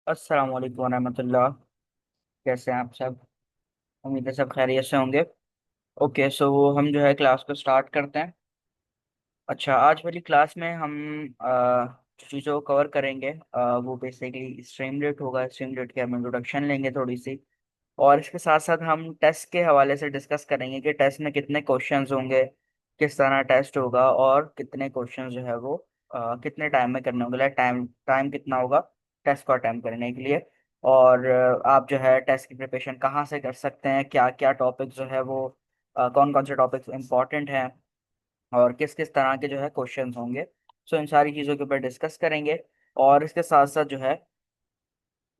अस्सलाम वालेकुम रहमतुल्लाह। कैसे हैं आप सब? उम्मीद है सब खैरियत से होंगे। ओके, सो हम जो है क्लास को स्टार्ट करते हैं। अच्छा, आज वाली क्लास में हम जो चीज़ों को कवर करेंगे वो बेसिकली स्ट्रीम रेट होगा। स्ट्रीम रेट के हम इंट्रोडक्शन लेंगे थोड़ी सी, और इसके साथ साथ हम टेस्ट के हवाले से डिस्कस करेंगे कि टेस्ट में कितने क्वेश्चंस होंगे, किस तरह टेस्ट होगा, और कितने क्वेश्चंस जो है वो कितने टाइम में करने होंगे। लाइक टाइम टाइम कितना होगा टेस्ट को अटेम्प्ट करने के लिए। और आप जो है टेस्ट की प्रिपरेशन कहाँ से कर सकते हैं, क्या क्या टॉपिक जो है वो कौन कौन से टॉपिक्स इंपॉर्टेंट हैं, और किस किस तरह के जो है क्वेश्चंस होंगे। सो इन सारी चीज़ों के ऊपर डिस्कस करेंगे। और इसके साथ साथ जो है,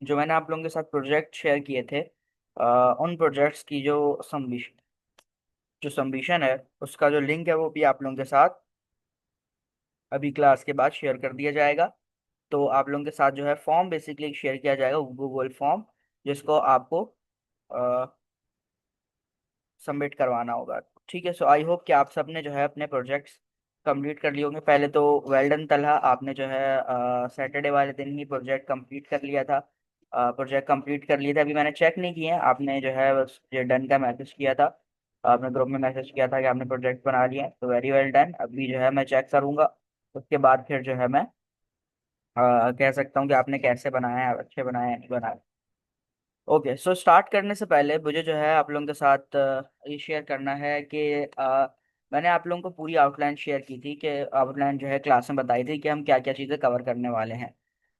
जो मैंने आप लोगों के साथ प्रोजेक्ट शेयर किए थे, उन प्रोजेक्ट्स की जो सबमिशन है उसका जो लिंक है वो भी आप लोगों के साथ अभी क्लास के बाद शेयर कर दिया जाएगा। तो आप लोगों के साथ जो है फॉर्म बेसिकली शेयर किया जाएगा, गूगल फॉर्म, जिसको आपको सबमिट करवाना होगा। ठीक है, सो आई होप कि आप सब ने जो है अपने प्रोजेक्ट्स कंप्लीट कर लिए होंगे। पहले तो वेल डन तलहा, आपने जो है सैटरडे वाले दिन ही प्रोजेक्ट कंप्लीट कर लिया था। प्रोजेक्ट कंप्लीट कर लिया था, अभी मैंने चेक नहीं किया, आपने जो है बस ये डन का मैसेज किया था। आपने ग्रुप में मैसेज किया था कि आपने प्रोजेक्ट बना लिया है, तो वेरी वेल डन। अभी जो है मैं चेक करूंगा, उसके बाद फिर जो है मैं कह सकता हूँ कि आपने कैसे बनाया है, अच्छे बनाए हैं नहीं बनाए। ओके, सो स्टार्ट करने से पहले मुझे जो है आप लोगों के साथ ये शेयर करना है कि मैंने आप लोगों को पूरी आउटलाइन शेयर की थी, कि आउटलाइन जो है क्लास में बताई थी कि हम क्या क्या चीज़ें कवर करने वाले हैं।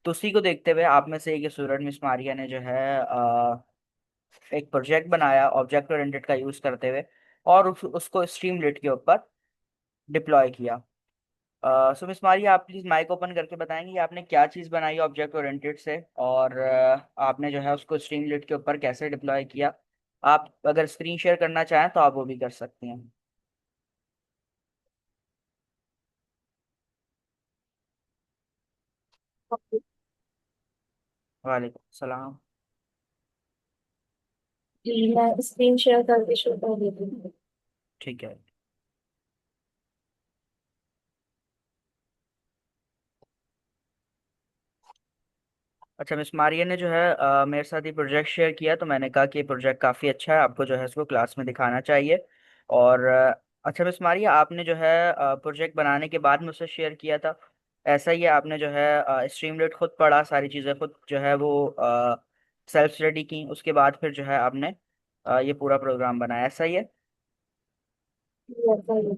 तो उसी को देखते हुए आप में से एक स्टूडेंट मिस मारिया ने जो है एक प्रोजेक्ट बनाया ऑब्जेक्ट ओरिएंटेड का यूज़ करते हुए, और उसको स्ट्रीमलेट के ऊपर डिप्लॉय किया। सो मिस मारिया, आप प्लीज माइक ओपन करके बताएंगे कि आपने क्या चीज़ बनाई ऑब्जेक्ट ओरिएंटेड से, और आपने जो है उसको स्ट्रीमलेट के ऊपर कैसे डिप्लॉय किया। आप अगर स्क्रीन शेयर करना चाहें तो आप वो भी कर सकती हैं। वालेकुम सलाम। जी मैं स्क्रीन शेयर करके शुरू कर देती हूँ। ठीक है। अच्छा, मिस मारिया ने जो है मेरे साथ ये प्रोजेक्ट शेयर किया, तो मैंने कहा कि ये प्रोजेक्ट काफ़ी अच्छा है, आपको जो है इसको क्लास में दिखाना चाहिए। और अच्छा मिस मारिया, आपने जो है प्रोजेक्ट बनाने के बाद मुझसे शेयर किया था, ऐसा ही है? आपने जो है स्ट्रीमलेट खुद पढ़ा, सारी चीज़ें खुद जो है वो सेल्फ स्टडी की, उसके बाद फिर जो है आपने ये पूरा प्रोग्राम बनाया, ऐसा ही है? ये ऐसा ही है।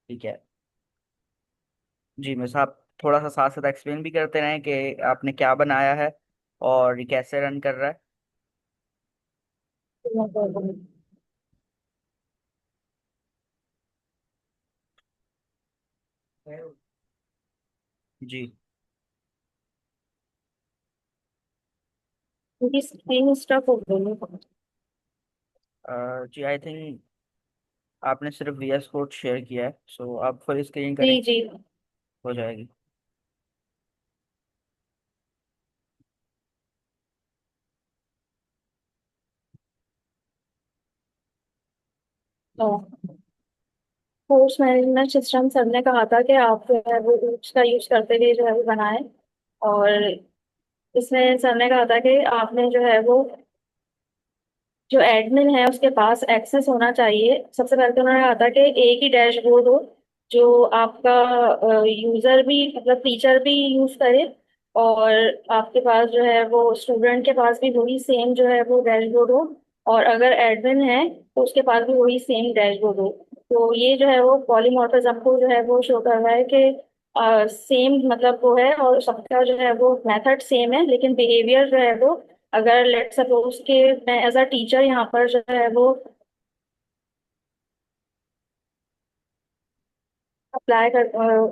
ठीक है। जी मिस, आप थोड़ा सा साथ साथ एक्सप्लेन भी करते रहें कि आपने क्या बनाया है और ये कैसे रन कर रहा तो मैं कर दूँगी। है। जी। क्योंकि स्क्रीन स्टॉप हो गई है। जी, आई थिंक आपने सिर्फ वीएस कोड शेयर किया है, सो आप फुल स्क्रीन करें, जी जी। हो जाएगी। कोर्स मैनेजमेंट सिस्टम सर ने कहा था कि आप जो है वो ऊप्स का यूज करते हुए जो है वो बनाएं। और इसमें सर ने कहा था कि आपने जो है वो जो एडमिन है उसके पास एक्सेस होना चाहिए। सबसे पहले तो उन्होंने कहा था कि एक ही डैशबोर्ड हो जो आपका यूजर भी मतलब टीचर भी यूज करे, और आपके पास जो है वो स्टूडेंट के पास भी वही सेम जो है वो डैशबोर्ड हो, और अगर एडमिन है तो उसके पास भी वही सेम डैशबोर्ड हो। तो ये जो है वो पॉलीमॉर्फिज्म को जो है वो शो कर रहा है कि सेम मतलब वो है, और सबका जो है वो मेथड सेम है, लेकिन बिहेवियर जो है वो, अगर लेट सपोज के मैं एज अ टीचर यहाँ पर जो है वो अप्लाई कर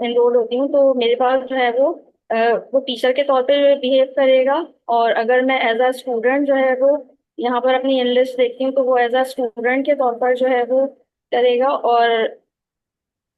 एनरोल होती हूँ, तो मेरे पास जो है अ, वो टीचर के तौर पे बिहेव करेगा। और अगर मैं एज अ स्टूडेंट जो है वो यहाँ पर अपनी इनलिस्ट देखती हूँ, तो वो एज अ स्टूडेंट के तौर पर जो है वो करेगा। और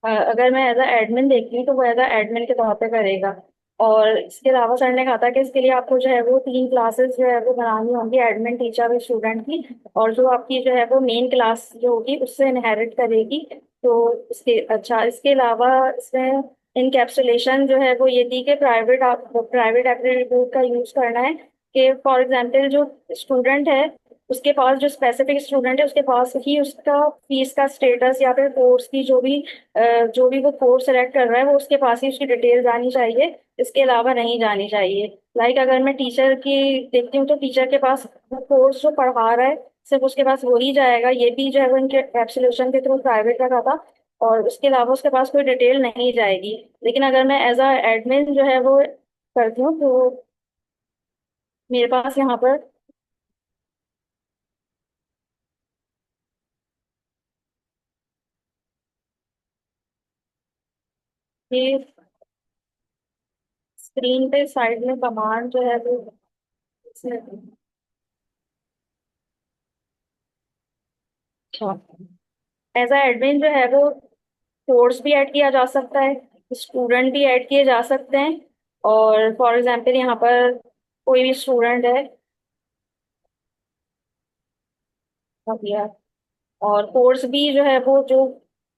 अगर मैं एज अ एडमिन देखती हूँ तो वो एज अ एडमिन के तौर पे करेगा। और इसके अलावा सर ने कहा था कि इसके लिए आपको जो है वो 3 क्लासेस जो है वो बनानी होंगी, एडमिन टीचर और स्टूडेंट की। और जो आपकी जो है वो मेन क्लास जो होगी उससे इनहेरिट करेगी। तो इसके अच्छा इसके अलावा इसमें इनकैप्सुलेशन जो है वो ये थी कि प्राइवेट एट्रीब्यूट का यूज करना है, कि फॉर एग्जांपल जो स्टूडेंट है उसके पास, जो स्पेसिफिक स्टूडेंट है उसके पास ही उसका फीस का स्टेटस या फिर कोर्स की जो भी वो कोर्स सेलेक्ट कर रहा है वो उसके पास ही उसकी डिटेल जानी चाहिए, इसके अलावा नहीं जानी चाहिए। अगर मैं टीचर की देखती हूँ तो टीचर के पास वो कोर्स जो पढ़ा रहा है सिर्फ उसके पास वो ही जाएगा, ये भी जो है वो इनके एप्सिलेशन के थ्रू प्राइवेट रखा था, और उसके अलावा उसके पास कोई डिटेल नहीं जाएगी। लेकिन अगर मैं एज अ एडमिन जो है वो करती हूँ तो मेरे पास यहाँ पर ये स्क्रीन पे साइड में कमांड जो है वो, अच्छा, एज अ एडमिन जो है वो कोर्स भी ऐड किया जा सकता है, स्टूडेंट भी ऐड किए जा सकते हैं। और फॉर एग्जांपल यहाँ पर कोई भी स्टूडेंट है, और कोर्स भी जो है वो जो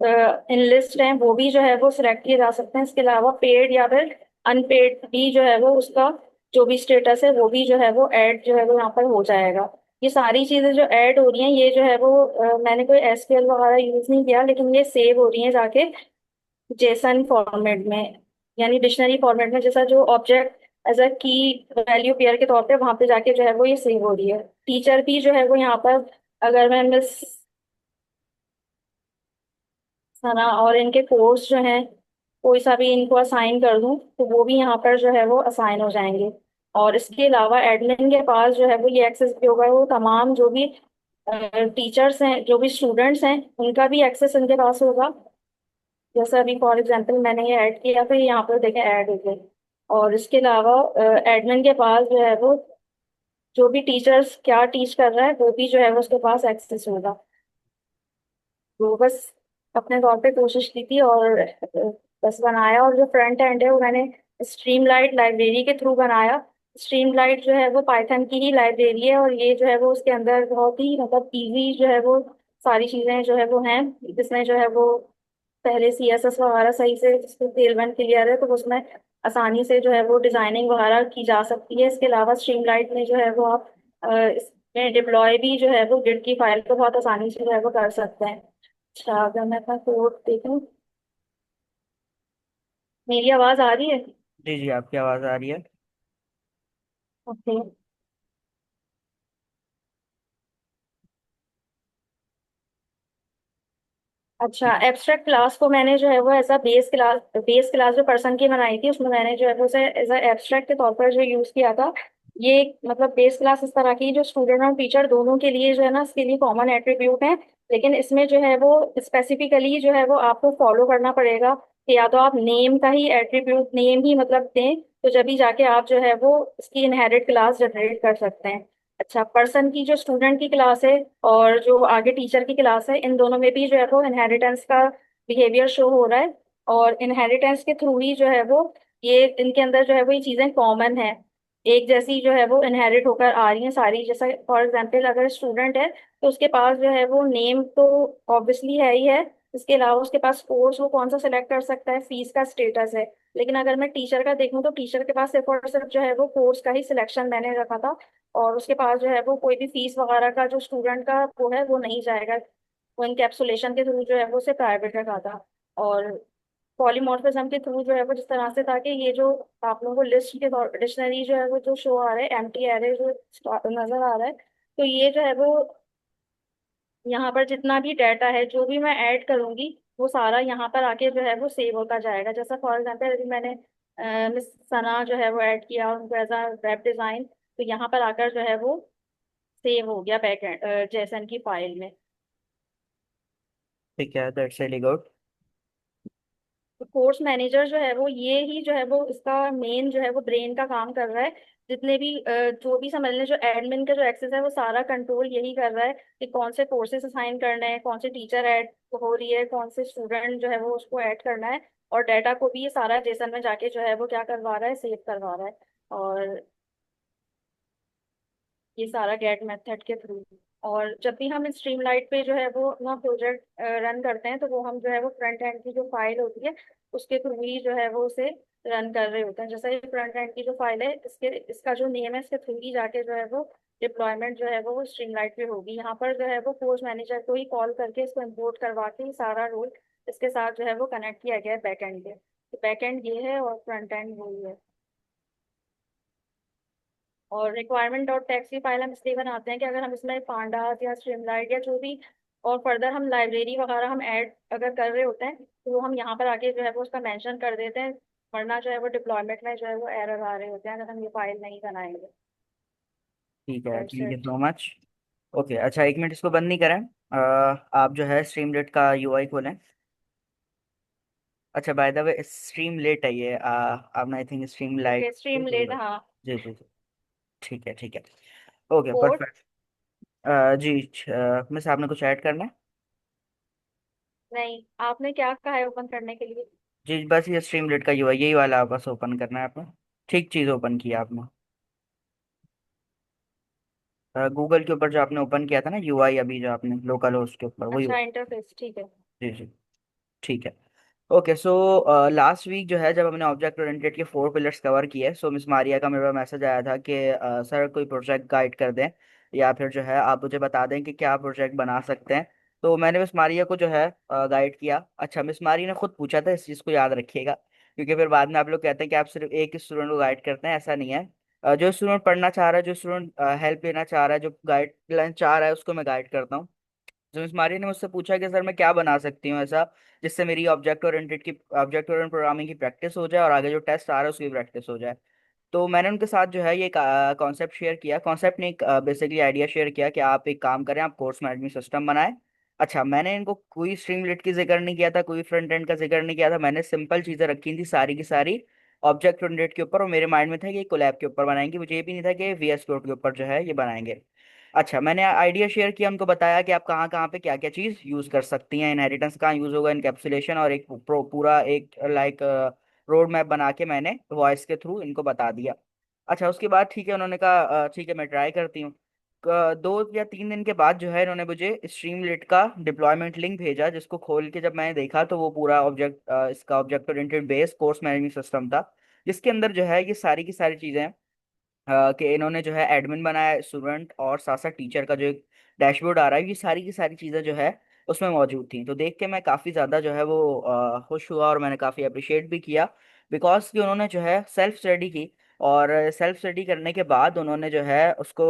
इन लिस्ट हैं वो भी जो है वो सिलेक्ट किए जा सकते हैं। इसके अलावा पेड या फिर अनपेड भी जो है वो उसका जो भी स्टेटस है वो भी जो है वो ऐड जो है वो यहाँ पर हो जाएगा। ये सारी चीजें जो ऐड हो रही हैं ये जो है वो मैंने कोई एसक्यूएल वगैरह यूज नहीं किया, लेकिन ये सेव हो रही हैं जाके जेसन फॉर्मेट में, यानी डिक्शनरी फॉर्मेट में, जैसा जो ऑब्जेक्ट एज अ की वैल्यू पेयर के तौर पे वहां पे जाके जो है वो ये सेव हो रही है। टीचर भी जो है वो यहाँ पर, अगर मैं मिस सना और इनके कोर्स जो हैं कोई सा भी इनको असाइन कर दूं तो वो भी यहाँ पर जो है वो असाइन हो जाएंगे। और इसके अलावा एडमिन के पास जो है वो ये एक्सेस भी होगा, वो तमाम जो भी टीचर्स हैं जो भी स्टूडेंट्स हैं उनका भी एक्सेस इनके पास होगा। जैसे अभी फॉर एग्जांपल मैंने ये ऐड किया फिर यहाँ पर देखें ऐड हो गए। और इसके अलावा एडमिन के पास जो है वो जो भी टीचर्स क्या टीच कर रहा है वो भी जो है वो उसके पास एक्सेस होगा। तो बस अपने तौर पे कोशिश की थी और बस बनाया। और जो फ्रंट एंड है वो मैंने स्ट्रीमलाइट लाइब्रेरी के थ्रू बनाया। स्ट्रीमलाइट जो है वो पाइथन की ही लाइब्रेरी है, और ये जो है वो उसके अंदर बहुत ही मतलब इजी जो है वो सारी चीज़ें जो है वो हैं, जिसमें जो है वो पहले CSS वगैरह सही से जिसको टेलमेंट क्लियर है तो उसमें आसानी से जो है वो डिजाइनिंग वगैरह की जा सकती है। इसके अलावा स्ट्रीमलाइट में जो है वो आप इसमें डिप्लॉय भी जो है वो गिट की फाइल को बहुत आसानी से जो है वो कर सकते हैं। अच्छा, अगर मैं अपना कोड देखूं, मेरी आवाज आ रही है? जी जी, आपकी आवाज़ आ रही है। ओके। अच्छा, जी। एब्स्ट्रैक्ट क्लास को मैंने जो है वो ऐसा बेस क्लास जो पर्सन की बनाई थी उसमें मैंने जो है वो उसे एज एब्स्ट्रैक्ट के तौर पर जो यूज किया था। ये मतलब बेस क्लास इस तरह की जो स्टूडेंट और टीचर दोनों के लिए जो है ना इसके लिए कॉमन एट्रीब्यूट है, लेकिन इसमें जो है वो स्पेसिफिकली जो है वो आपको फॉलो करना पड़ेगा कि या तो आप नेम का ही एट्रीब्यूट नेम ही मतलब दें, तो जब भी जाके आप जो है वो इसकी इनहेरिट क्लास जनरेट कर सकते हैं। अच्छा, पर्सन की जो स्टूडेंट की क्लास है और जो आगे टीचर की क्लास है इन दोनों में भी जो है वो इनहेरिटेंस का बिहेवियर शो हो रहा है, और इनहेरिटेंस के थ्रू ही जो है वो ये इनके अंदर जो है वो ये चीजें कॉमन है, एक जैसी जो है वो इनहेरिट होकर आ रही हैं सारी। जैसा फॉर एग्जांपल अगर स्टूडेंट है तो उसके पास जो है वो नेम तो ऑब्वियसली है ही है, इसके अलावा उसके पास कोर्स वो कौन सा सिलेक्ट कर सकता है, फीस का स्टेटस है। लेकिन अगर मैं टीचर का देखूं तो टीचर के पास सिर्फ और सिर्फ जो है वो कोर्स का ही सिलेक्शन मैंने रखा था, और उसके पास जो है वो कोई भी फीस वगैरह का जो स्टूडेंट का वो है वो नहीं जाएगा, वो इनकैप्सुलेशन के थ्रू जो है वो उसे प्राइवेट रखा था। और पॉलीमॉर्फिज्म के थ्रू जो है वो जिस तरह से था कि ये जो आप लोगों को लिस्ट के डिक्शनरी जो है वो जो शो आ रहा है एम्प्टी एरे जो नजर आ रहा है, तो ये जो है वो यहाँ पर जितना भी डाटा है जो भी मैं ऐड करूंगी वो सारा यहाँ पर आके जो है वो सेव होता जाएगा। जैसा फॉर एग्जांपल अभी मैंने मिस सना जो है वो ऐड किया उनको एज अ वेब डिजाइन, तो यहाँ पर आकर जो है वो सेव हो गया बैक जेसन की फाइल में। ठीक है, दैट्स रियली गुड। तो कोर्स मैनेजर जो है वो ये ही जो है वो इसका मेन जो है वो ब्रेन का काम कर रहा है। जितने भी जो भी समझ लें जो एडमिन का जो एक्सेस है वो सारा कंट्रोल यही कर रहा है कि कौन से कोर्सेज असाइन करने हैं, कौन से टीचर ऐड हो रही है, कौन से स्टूडेंट जो है वो उसको ऐड करना है, और डाटा को भी ये सारा जेसन में जाके जो है वो क्या करवा रहा है, सेव करवा रहा है। और ये सारा गेट मेथड के थ्रू। और जब भी हम स्ट्रीमलाइट पे जो है वो अपना प्रोजेक्ट रन करते हैं तो वो हम जो है वो फ्रंट एंड की जो फाइल होती है उसके थ्रू ही जो है वो उसे रन कर रहे होते हैं। जैसे ये फ्रंट एंड की जो फाइल है, इसके इसका जो नेम है, इसके थ्रू ही जाके जो है वो डिप्लॉयमेंट जो है वो स्ट्रीमलाइट पे होगी। यहाँ पर जो है वो कोर्स मैनेजर को ही कॉल करके इसको इम्पोर्ट करवा के ये सारा रोल इसके साथ जो है वो कनेक्ट किया गया है बैक एंड के। तो बैक एंड ये है और फ्रंट एंड वही है। और रिक्वायरमेंट डॉट टेक्स्ट की फाइल हम इसलिए बनाते हैं कि अगर हम इसमें पांडास या स्ट्रीमलाइट या जो भी और फर्दर हम लाइब्रेरी वगैरह हम ऐड अगर कर रहे होते हैं, तो वो हम यहाँ पर आके जो है वो उसका मेंशन कर देते हैं। वरना जो है वो डिप्लॉयमेंट में जो है वो एरर आ रहे होते हैं अगर हम ये फाइल नहीं बनाएंगे। ठीक है, that's thank you it. So much. Okay, अच्छा, 1 मिनट इसको बंद नहीं करें। आप जो है स्ट्रीमलेट का यूआई खोलें। अच्छा, by the way stream late है ये, आपने I think stream okay, light. Stream late, हाँ। जी जी जी। ठीक है, ठीक है। Okay, code. परफेक्ट। जी, मिस आपने कुछ ऐड करना है? नहीं, आपने क्या कहा है ओपन करने के लिए? जी, बस ये स्ट्रीम लेट का यूआई यही वाला आप बस ओपन करना है आपने। ठीक चीज़ ओपन किया आपने। गूगल के ऊपर जो आपने ओपन किया था ना यूआई, अभी जो आपने लोकल होस्ट के ऊपर वही। अच्छा, इंटरफेस, ठीक है। जी जी। ठीक है। ओके, सो लास्ट वीक जो है जब हमने ऑब्जेक्ट ओरिएंटेड के 4 पिलर्स कवर किए, सो मिस मारिया का मेरे पास मैसेज आया था कि सर कोई प्रोजेक्ट गाइड कर दें, या फिर जो है आप मुझे बता दें कि क्या प्रोजेक्ट बना सकते हैं। तो मैंने मिस मारिया को जो है गाइड किया। अच्छा, मिस मारिया ने खुद पूछा था, इस चीज़ को याद रखिएगा, क्योंकि फिर बाद में आप लोग कहते हैं कि आप सिर्फ एक स्टूडेंट को गाइड करते हैं, ऐसा नहीं है। जो स्टूडेंट पढ़ना चाह रहा है, जो स्टूडेंट हेल्प लेना चाह रहा है, जो गाइडलाइन चाह रहा है, उसको मैं गाइड करता हूँ। जेम्स मारी ने मुझसे पूछा कि सर मैं क्या बना सकती हूँ ऐसा जिससे मेरी ऑब्जेक्ट ओरिएंटेड प्रोग्रामिंग की प्रैक्टिस हो जाए और आगे जो टेस्ट आ रहा है उसकी प्रैक्टिस हो जाए। तो मैंने उनके साथ जो है ये कॉन्सेप्ट शेयर किया, कॉन्सेप्ट ने एक बेसिकली आइडिया शेयर किया कि आप एक काम करें, आप कोर्स मैनेजमेंट सिस्टम बनाएं। अच्छा, मैंने इनको कोई स्ट्रीमलेट की जिक्र नहीं किया था, कोई फ्रंट एंड का जिक्र नहीं किया था, मैंने सिंपल चीजें रखी थी सारी की सारी ऑब्जेक्ट ओरिएंटेड के ऊपर, और मेरे माइंड में था कि ये कोलैब के ऊपर बनाएंगे, मुझे ये भी नहीं था कि वीएस कोड के ऊपर जो है ये बनाएंगे। अच्छा, मैंने आइडिया शेयर किया, उनको बताया कि आप कहाँ कहाँ पे क्या क्या चीज़ यूज़ कर सकती हैं, इनहेरिटेंस कहाँ यूज़ होगा, इनकैप्सुलेशन, और एक पूरा एक लाइक रोड मैप बना के मैंने वॉइस के थ्रू इनको बता दिया। अच्छा, उसके बाद ठीक है, उन्होंने कहा ठीक है मैं ट्राई करती हूँ। 2 या 3 दिन के बाद जो है इन्होंने मुझे स्ट्रीमलेट का डिप्लॉयमेंट लिंक भेजा, जिसको खोल के जब मैंने देखा तो वो पूरा इसका object oriented based course management system था, जिसके अंदर जो है ये सारी की सारी चीज़ें कि इन्होंने जो है एडमिन बनाया है, स्टूडेंट और साथ साथ टीचर का जो एक डैशबोर्ड आ रहा है, ये सारी की सारी चीज़ें जो है उसमें मौजूद थी। तो देख के मैं काफ़ी ज़्यादा जो है वो खुश हुआ, और मैंने काफ़ी अप्रिशिएट भी किया, बिकॉज कि उन्होंने जो है सेल्फ स्टडी की, और सेल्फ स्टडी करने के बाद उन्होंने जो है उसको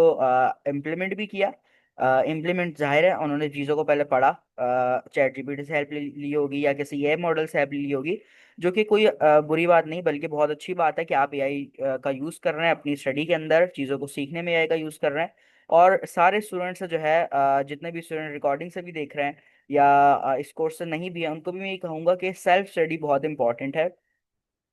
इम्प्लीमेंट भी किया। इम्प्लीमेंट जाहिर है उन्होंने चीज़ों को पहले पढ़ा, चैट जीपीटी से हेल्प ली होगी या किसी ए मॉडल से हेल्प ली होगी, जो कि कोई बुरी बात नहीं बल्कि बहुत अच्छी बात है कि आप एआई का यूज़ कर रहे हैं अपनी स्टडी के अंदर, चीज़ों को सीखने में एआई का यूज़ कर रहे हैं। और सारे स्टूडेंट्स से जो है जितने भी स्टूडेंट रिकॉर्डिंग से भी देख रहे हैं या इस कोर्स से नहीं भी है, उनको भी मैं ये कहूँगा कि सेल्फ स्टडी बहुत इंपॉर्टेंट है।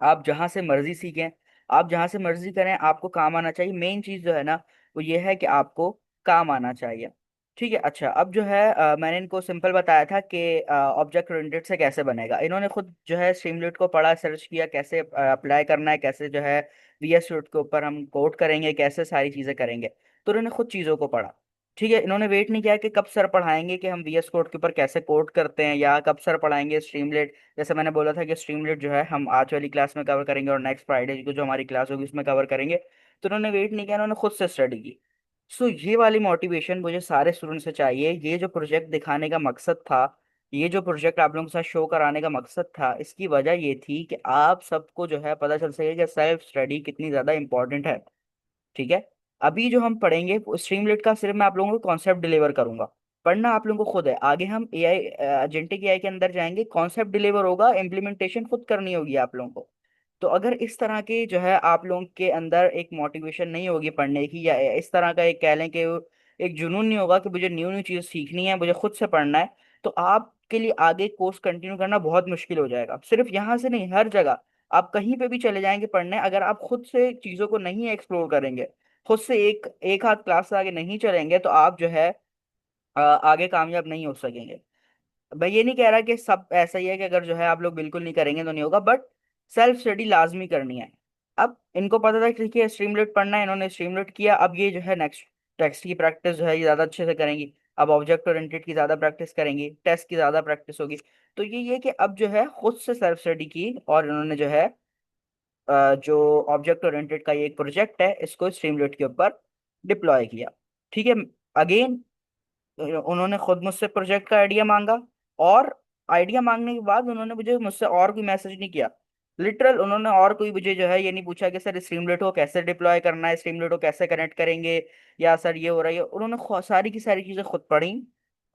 आप जहाँ से मर्जी सीखें, आप जहाँ से मर्जी करें, आपको काम आना चाहिए। मेन चीज़ जो है ना वो ये है कि आपको काम आना चाहिए। ठीक है। अच्छा, अब जो है मैंने इनको सिंपल बताया था कि ऑब्जेक्ट ओरिएंटेड से कैसे बनेगा। इन्होंने खुद जो है स्ट्रीमलेट को पढ़ा, सर्च किया कैसे अप्लाई करना है, कैसे जो है वीएस कोड के ऊपर हम कोड करेंगे, कैसे सारी चीज़ें करेंगे। तो इन्होंने खुद चीज़ों को पढ़ा। ठीक है, इन्होंने वेट नहीं किया कि कब सर पढ़ाएंगे कि हम वीएस कोड के ऊपर कैसे कोड करते हैं, या कब सर पढ़ाएंगे स्ट्रीमलेट। जैसे मैंने बोला था कि स्ट्रीमलेट जो है हम आज वाली क्लास में कवर करेंगे और नेक्स्ट फ्राइडे को जो हमारी क्लास होगी उसमें कवर करेंगे। तो उन्होंने वेट नहीं किया, उन्होंने खुद से स्टडी की। सो ये वाली मोटिवेशन मुझे सारे स्टूडेंट से चाहिए। ये जो प्रोजेक्ट दिखाने का मकसद था, ये जो प्रोजेक्ट आप लोगों के साथ शो कराने का मकसद था, इसकी वजह ये थी कि आप सबको जो है पता चल सके कि सेल्फ स्टडी कितनी ज़्यादा इंपॉर्टेंट है। ठीक है। अभी जो हम पढ़ेंगे स्ट्रीमलेट का सिर्फ मैं आप लोगों को कॉन्सेप्ट डिलीवर करूंगा, पढ़ना आप लोगों को खुद है। आगे हम एआई एजेंटिक एआई के अंदर जाएंगे, कॉन्सेप्ट डिलीवर होगा, इम्प्लीमेंटेशन खुद करनी होगी आप लोगों को। तो अगर इस तरह की जो है आप लोगों के अंदर एक मोटिवेशन नहीं होगी पढ़ने की, या इस तरह का एक कह लें कि एक जुनून नहीं होगा कि मुझे न्यू न्यू चीज़ सीखनी है, मुझे खुद से पढ़ना है, तो आपके लिए आगे कोर्स कंटिन्यू करना बहुत मुश्किल हो जाएगा। सिर्फ यहाँ से नहीं, हर जगह आप कहीं पे भी चले जाएंगे पढ़ने, अगर आप खुद से चीज़ों को नहीं एक्सप्लोर करेंगे, खुद से एक एक हाथ क्लास से आगे नहीं चलेंगे, तो आप जो है आगे कामयाब नहीं हो सकेंगे। मैं ये नहीं कह रहा कि सब ऐसा ही है कि अगर जो है आप लोग बिल्कुल नहीं करेंगे तो नहीं होगा, बट सेल्फ स्टडी लाजमी करनी है। अब इनको पता था कि ठीक है स्ट्रीमलेट पढ़ना है, इन्होंने स्ट्रीमलेट किया, अब ये जो है नेक्स्ट टेक्स्ट की प्रैक्टिस जो है ये ज़्यादा अच्छे से करेंगी। अब ऑब्जेक्ट ओरिएंटेड की ज्यादा प्रैक्टिस करेंगी, टेस्ट की ज्यादा प्रैक्टिस होगी। तो ये कि अब जो है खुद से सेल्फ स्टडी की, और इन्होंने जो है जो ऑब्जेक्ट ओरिएंटेड का ये एक प्रोजेक्ट है इसको स्ट्रीमलीट के ऊपर डिप्लॉय किया। ठीक है। अगेन उन्होंने खुद मुझसे प्रोजेक्ट का आइडिया मांगा, और आइडिया मांगने के बाद उन्होंने मुझसे और कोई मैसेज नहीं किया। लिटरल उन्होंने और कोई मुझे जो है ये नहीं पूछा कि सर स्ट्रीमलेट को कैसे डिप्लॉय करना है, स्ट्रीमलेट को कैसे कनेक्ट करेंगे, या सर ये हो रहा है। उन्होंने सारी की सारी चीजें खुद पढ़ी,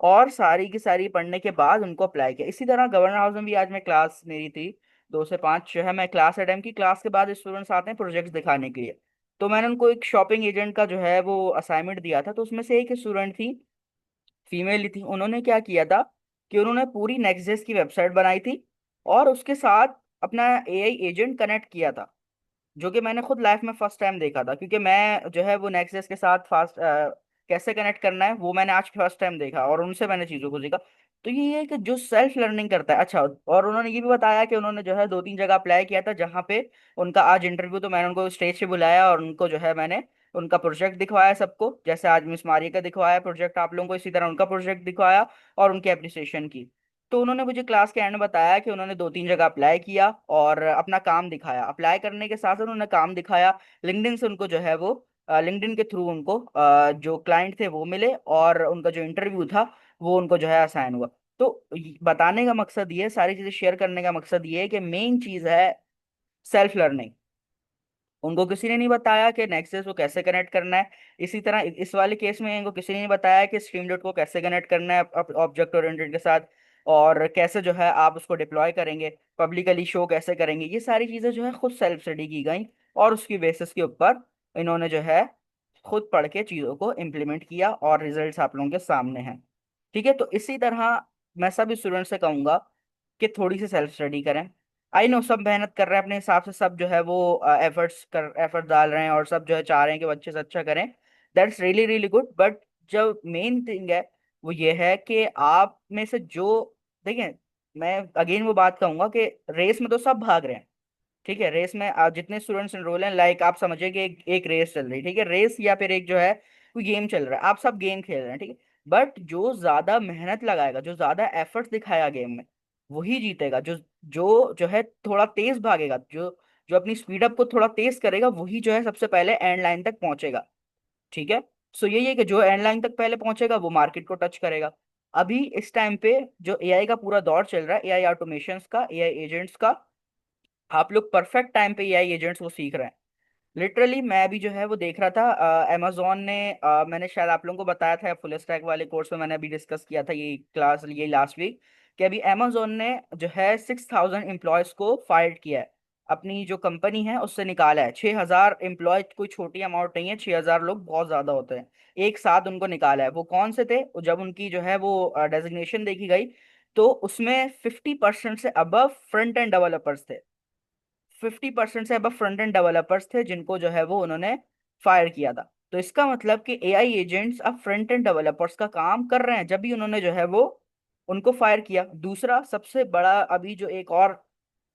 और सारी की सारी पढ़ने के बाद उनको अप्लाई किया। इसी तरह गवर्नर हाउस में भी आज मैं क्लास मेरी थी 2 से 5 जो है, मैं क्लास अटेंड की। क्लास के बाद स्टूडेंट्स आते हैं प्रोजेक्ट्स दिखाने के लिए। तो मैंने उनको एक शॉपिंग एजेंट का जो है वो असाइनमेंट दिया था, तो उसमें से एक स्टूडेंट थी, फीमेल ही थी। उन्होंने क्या किया था कि उन्होंने पूरी नेक्सस की वेबसाइट बनाई थी, और उसके साथ अपना एआई एजेंट कनेक्ट किया था, जो कि मैंने खुद लाइफ में फर्स्ट टाइम देखा था। क्योंकि मैं जो है वो नेक्सस के साथ फास्ट कैसे कनेक्ट करना है वो मैंने आज फर्स्ट टाइम देखा, और उनसे मैंने चीज़ों को सीखा। तो ये है कि जो सेल्फ लर्निंग करता है। अच्छा, और उन्होंने ये भी बताया कि उन्होंने जो है 2-3 जगह अप्लाई किया था जहाँ पे उनका आज इंटरव्यू, तो मैंने उनको स्टेज पे बुलाया और उनको जो है मैंने उनका प्रोजेक्ट दिखवाया सबको, जैसे आज मिस मारिया का दिखवाया प्रोजेक्ट आप लोगों को, इसी तरह उनका प्रोजेक्ट दिखवाया और उनकी अप्रिसिएशन की। तो उन्होंने मुझे क्लास के एंड में बताया कि उन्होंने 2-3 जगह अप्लाई किया और अपना काम दिखाया। अप्लाई करने के साथ साथ उन्होंने काम दिखाया। लिंक्डइन से उनको जो है वो लिंक्डइन के थ्रू उनको जो क्लाइंट थे वो मिले, और उनका जो इंटरव्यू था वो उनको जो है असाइन हुआ। तो बताने का मकसद ये है, सारी चीजें शेयर करने का मकसद ये है कि मेन चीज है सेल्फ लर्निंग। उनको किसी ने नहीं बताया कि नेक्सस को कैसे कनेक्ट करना है। इसी तरह इस वाले केस में इनको किसी ने नहीं बताया कि स्ट्रीमलीट को कैसे कनेक्ट करना है ऑब्जेक्ट ओरिएंटेड के साथ, और कैसे जो है आप उसको डिप्लॉय करेंगे, पब्लिकली शो कैसे करेंगे। ये सारी चीजें जो है खुद सेल्फ स्टडी की गई, और उसकी बेसिस के ऊपर इन्होंने जो है खुद पढ़ के चीजों को इम्प्लीमेंट किया, और रिजल्ट्स आप लोगों के सामने हैं। ठीक है। तो इसी तरह मैं सभी स्टूडेंट से कहूंगा कि थोड़ी सी सेल्फ स्टडी करें। आई नो सब मेहनत कर रहे हैं अपने हिसाब से, सब जो है वो एफर्ट डाल रहे हैं, और सब जो है चाह रहे हैं कि बच्चे से अच्छा करें। That's really really good. But जो मेन थिंग है वो ये है कि आप में से जो, देखिए, मैं अगेन वो बात कहूंगा कि रेस में तो सब भाग रहे हैं। ठीक है। रेस में जितने स्टूडेंट्स एनरोल हैं, लाइक आप समझिए कि एक रेस चल रही है। ठीक है। रेस या फिर एक जो है कोई गेम चल रहा है, आप सब गेम खेल रहे हैं। ठीक है। बट जो ज्यादा मेहनत लगाएगा, जो ज्यादा एफर्ट्स दिखाया गेम में, वही जीतेगा। जो जो जो है थोड़ा तेज भागेगा, जो जो अपनी स्पीड अप को थोड़ा तेज करेगा, वही जो है सबसे पहले एंड लाइन तक पहुंचेगा। ठीक है। सो यही है कि जो एंड लाइन तक पहले पहुंचेगा वो मार्केट को टच करेगा। अभी इस टाइम पे जो एआई का पूरा दौर चल रहा है, एआई ऑटोमेशंस का, एआई एजेंट्स का, आप लोग परफेक्ट टाइम पे एआई एजेंट्स को सीख रहे हैं। लिटरली मैं भी जो है वो देख रहा था, अमेजोन ने मैंने शायद आप लोगों को बताया था फुल स्टैक वाले कोर्स में, मैंने अभी डिस्कस किया था ये क्लास, ये लास्ट वीक, कि अभी अमेजोन ने जो है 6,000 एम्प्लॉयज को फायर किया है। अपनी जो कंपनी है उससे निकाला है। 6,000 एम्प्लॉय कोई छोटी अमाउंट नहीं है, 6,000 लोग बहुत ज्यादा होते हैं। एक साथ उनको निकाला है। वो कौन से थे? जब उनकी जो है वो डेजिग्नेशन देखी गई, तो उसमें 50% से अबव फ्रंट एंड डेवलपर्स थे। 50% से अब फ्रंट एंड डेवलपर्स थे जिनको जो है वो उन्होंने फायर किया था। तो इसका मतलब कि एआई एजेंट्स अब फ्रंट एंड डेवलपर्स का काम कर रहे हैं, जब भी उन्होंने जो है वो उनको फायर किया। दूसरा सबसे बड़ा अभी जो एक और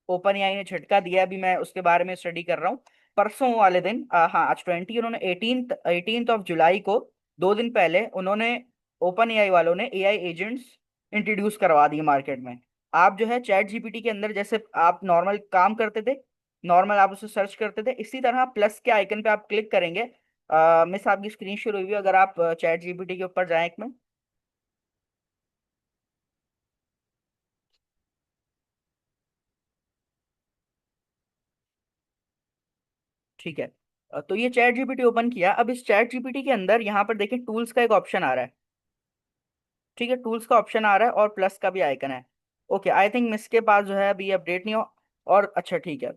ओपन एआई ने झटका दिया, अभी मैं उसके बारे में स्टडी कर रहा हूँ। परसों वाले दिन, हाँ आज 20, उन्होंने 18 ऑफ जुलाई को, 2 दिन पहले उन्होंने, ओपन एआई वालों ने एआई एजेंट्स इंट्रोड्यूस करवा दिए मार्केट में। आप जो है चैट जीपीटी के अंदर जैसे आप नॉर्मल काम करते थे, नॉर्मल आप उसे सर्च करते थे, इसी तरह प्लस के आइकन पे आप क्लिक करेंगे। मिस आपकी स्क्रीन शेयर हुई है, अगर आप चैट जीपीटी के ऊपर जाएं एक मिनट। ठीक है। तो ये चैट जीपीटी ओपन किया। अब इस चैट जीपीटी के अंदर यहाँ पर देखें टूल्स का एक ऑप्शन आ रहा है। ठीक है। टूल्स का ऑप्शन आ रहा है और प्लस का भी आइकन है। ओके, आई थिंक मिस के पास जो है अभी अपडेट नहीं हो। और अच्छा ठीक है,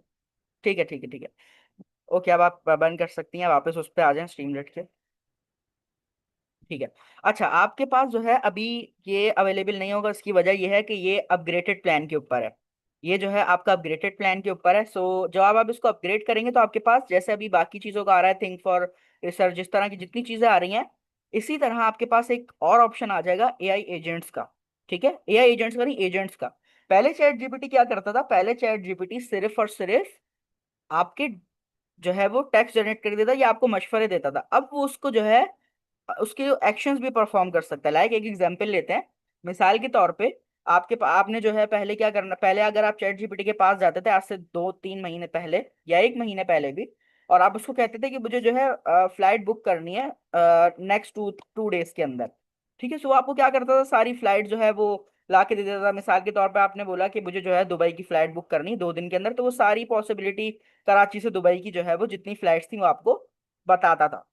ठीक है, ठीक है, ठीक है। ओके, अब आप बंद कर सकती हैं, वापस उस पर आ जाएं स्ट्रीमलेट के। ठीक है। अच्छा, आपके पास जो है अभी ये अवेलेबल नहीं होगा, इसकी वजह ये है कि ये अपग्रेडेड प्लान के ऊपर है। ये जो है आपका अपग्रेडेड प्लान के ऊपर है। सो जब आप इसको अपग्रेड करेंगे तो आपके पास जैसे अभी बाकी चीज़ों का आ रहा है, थिंक फॉर रिसर्च, जिस तरह की जितनी चीज़ें आ रही हैं, इसी तरह आपके पास एक और ऑप्शन आ जाएगा एआई एजेंट्स का। ठीक है। एआई एजेंट्स का नहीं, एजेंट्स का। पहले चैट जीपीटी क्या करता था? पहले चैट जीपीटी सिर्फ और सिर्फ आपके जो है वो टेक्स्ट जनरेट कर देता या आपको मशवरे देता था। अब वो उसको जो है उसके एक्शंस भी परफॉर्म कर सकता है। लाइक एक एग्जांपल लेते हैं, मिसाल के तौर पे आपने जो है पहले क्या करना, पहले अगर आप चैट जीपीटी के पास जाते थे आज से 2-3 महीने पहले या 1 महीने पहले भी, और आप उसको कहते थे कि मुझे जो है फ्लाइट बुक करनी है नेक्स्ट 2 डेज के अंदर, ठीक है, सो आपको क्या करता था, सारी फ्लाइट जो है वो ला के दे देता था। मिसाल के तौर पे आपने बोला कि मुझे जो है दुबई की फ्लाइट बुक करनी है 2 दिन के अंदर, तो वो सारी पॉसिबिलिटी कराची से दुबई की जो है वो जितनी फ्लाइट्स थी वो आपको बताता था।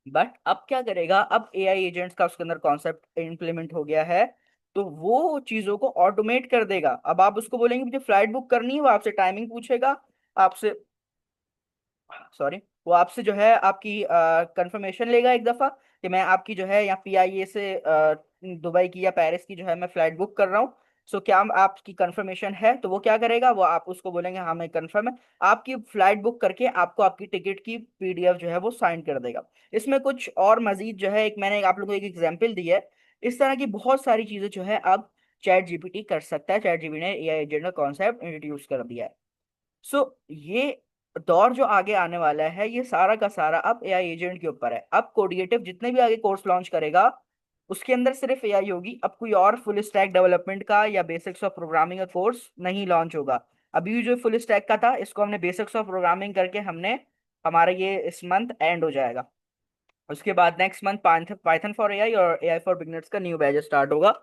बट अब क्या करेगा, अब एआई एजेंट्स का उसके अंदर कॉन्सेप्ट इम्प्लीमेंट हो गया है, तो वो चीजों को ऑटोमेट कर देगा। अब आप उसको बोलेंगे मुझे फ्लाइट बुक करनी है, वो आपसे टाइमिंग पूछेगा, आपसे, सॉरी, वो आपसे जो है आपकी कंफर्मेशन लेगा एक दफा कि मैं आपकी जो है यहाँ पीआईए से दुबई की या पेरिस की जो है मैं फ्लाइट बुक कर रहा हूँ, सो क्या आपकी कंफर्मेशन है, तो वो क्या करेगा, वो आप उसको बोलेंगे हाँ मैं कंफर्म है, आपकी फ्लाइट बुक करके आपको आपकी टिकट की पीडीएफ जो है वो साइन कर देगा। इसमें कुछ और मजीद जो है, एक मैंने आप लोगों को एक एग्जांपल दी है, इस तरह की बहुत सारी चीजें जो है अब चैट जीपीटी कर सकता है। चैट जीपीटी ने एआई एजेंट का कॉन्सेप्ट इंट्रोड्यूस कर दिया है। सो ये दौर जो आगे आने वाला है ये सारा का सारा अब एआई एजेंट के ऊपर है। अब कोडिएटिव जितने भी आगे कोर्स लॉन्च करेगा उसके अंदर सिर्फ एआई होगी, अब कोई और फुल स्टैक डेवलपमेंट का या बेसिक्स ऑफ प्रोग्रामिंग का कोर्स नहीं लॉन्च होगा। अभी जो फुल स्टैक का था इसको हमने बेसिक्स ऑफ प्रोग्रामिंग करके हमने, हमारा ये इस मंथ एंड हो जाएगा। उसके बाद next month Python for AI और एआई फॉर बिगनर्स का न्यू बैच स्टार्ट होगा।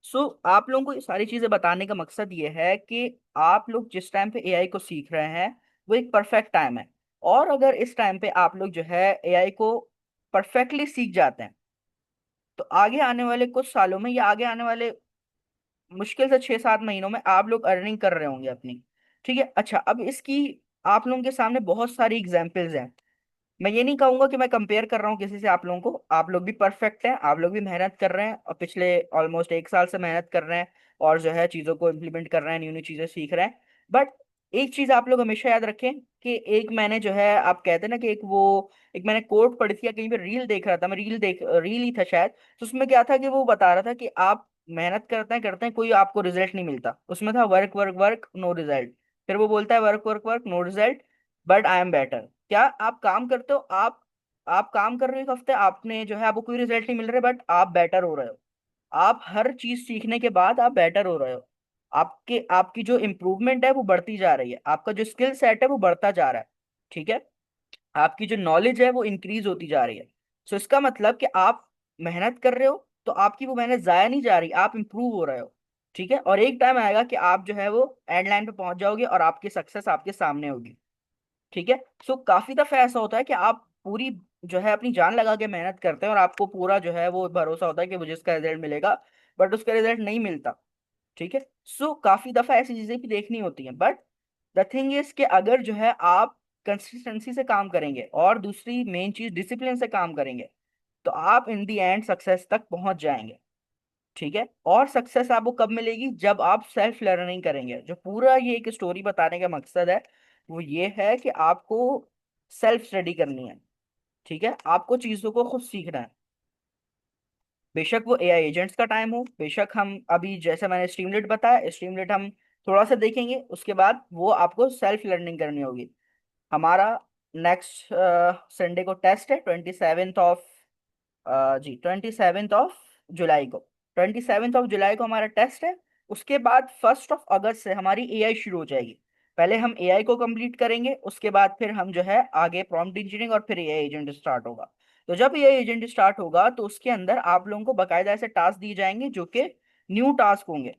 सो आप लोगों को ये सारी चीजें बताने का मकसद ये है कि आप लोग जिस टाइम पे एआई को सीख रहे हैं वो एक परफेक्ट टाइम है, और अगर इस टाइम पे आप लोग जो है एआई को परफेक्टली सीख जाते हैं तो आगे आने वाले कुछ सालों में या आगे आने वाले मुश्किल से 6-7 महीनों में आप लोग अर्निंग कर रहे होंगे अपनी। ठीक है, अच्छा, अब इसकी आप लोगों के सामने बहुत सारी एग्जाम्पल्स हैं। मैं ये नहीं कहूंगा कि मैं कंपेयर कर रहा हूँ किसी से आप लोगों को, आप लोग भी परफेक्ट हैं, आप लोग भी मेहनत कर रहे हैं और पिछले ऑलमोस्ट 1 साल से मेहनत कर रहे हैं और जो है चीज़ों को इम्प्लीमेंट कर रहे हैं, न्यू न्यू चीज़ें सीख रहे हैं। बट एक चीज़ आप लोग हमेशा याद रखें कि एक मैंने जो है आप कहते हैं ना कि एक मैंने कोट पढ़ी थी या कहीं पे रील देख रहा था, मैं रील ही था शायद, तो उसमें क्या था कि वो बता रहा था कि आप मेहनत करते हैं कोई आपको रिजल्ट नहीं मिलता, उसमें था work work work no result. फिर वो बोलता है work work work no result but I am better. क्या आप काम करते हो, आप काम कर रहे हो एक हफ्ते, आपने जो है आपको कोई रिजल्ट नहीं मिल रहा बट आप बेटर हो रहे हो। आप हर चीज सीखने के बाद आप बेटर हो रहे हो, आपके आपकी जो इम्प्रूवमेंट है वो बढ़ती जा रही है, आपका जो स्किल सेट है वो बढ़ता जा रहा है। ठीक है, आपकी जो नॉलेज है वो इंक्रीज होती जा रही है। सो इसका मतलब कि आप मेहनत कर रहे हो तो आपकी वो मेहनत जाया नहीं जा रही, आप इंप्रूव हो रहे हो। ठीक है, और एक टाइम आएगा कि आप जो है वो एंड लाइन पे पहुंच जाओगे और आपकी सक्सेस आपके सामने होगी। ठीक है, सो काफी दफा ऐसा होता है कि आप पूरी जो है अपनी जान लगा के मेहनत करते हैं और आपको पूरा जो है वो भरोसा होता है कि मुझे इसका रिजल्ट मिलेगा, बट उसका रिजल्ट नहीं मिलता। ठीक है, सो काफी दफा ऐसी चीजें भी देखनी होती हैं, बट द थिंग इज कि अगर जो है आप कंसिस्टेंसी से काम करेंगे और दूसरी मेन चीज डिसिप्लिन से काम करेंगे तो आप इन दी एंड सक्सेस तक पहुंच जाएंगे। ठीक है, और सक्सेस आपको कब मिलेगी, जब आप सेल्फ लर्निंग करेंगे। जो पूरा ये एक स्टोरी बताने का मकसद है वो ये है कि आपको सेल्फ स्टडी करनी है। ठीक है, आपको चीजों को खुद सीखना है। बेशक वो एआई एजेंट्स का टाइम हो, बेशक हम अभी जैसे मैंने स्ट्रीमलेट बताया, स्ट्रीमलेट हम थोड़ा सा देखेंगे, उसके बाद वो आपको सेल्फ लर्निंग करनी होगी। हमारा नेक्स्ट संडे को टेस्ट है 27th of ji 27th of July को, 27th ऑफ जुलाई को हमारा टेस्ट है। उसके बाद 1st ऑफ अगस्त से हमारी एआई शुरू हो जाएगी। पहले हम एआई को कंप्लीट करेंगे, उसके बाद फिर हम जो है आगे प्रॉम्प्ट इंजीनियरिंग और फिर एआई एजेंट स्टार्ट होगा। तो जब एआई एजेंट स्टार्ट होगा तो उसके अंदर आप लोगों को बाकायदा ऐसे टास्क दिए जाएंगे जो कि न्यू टास्क होंगे।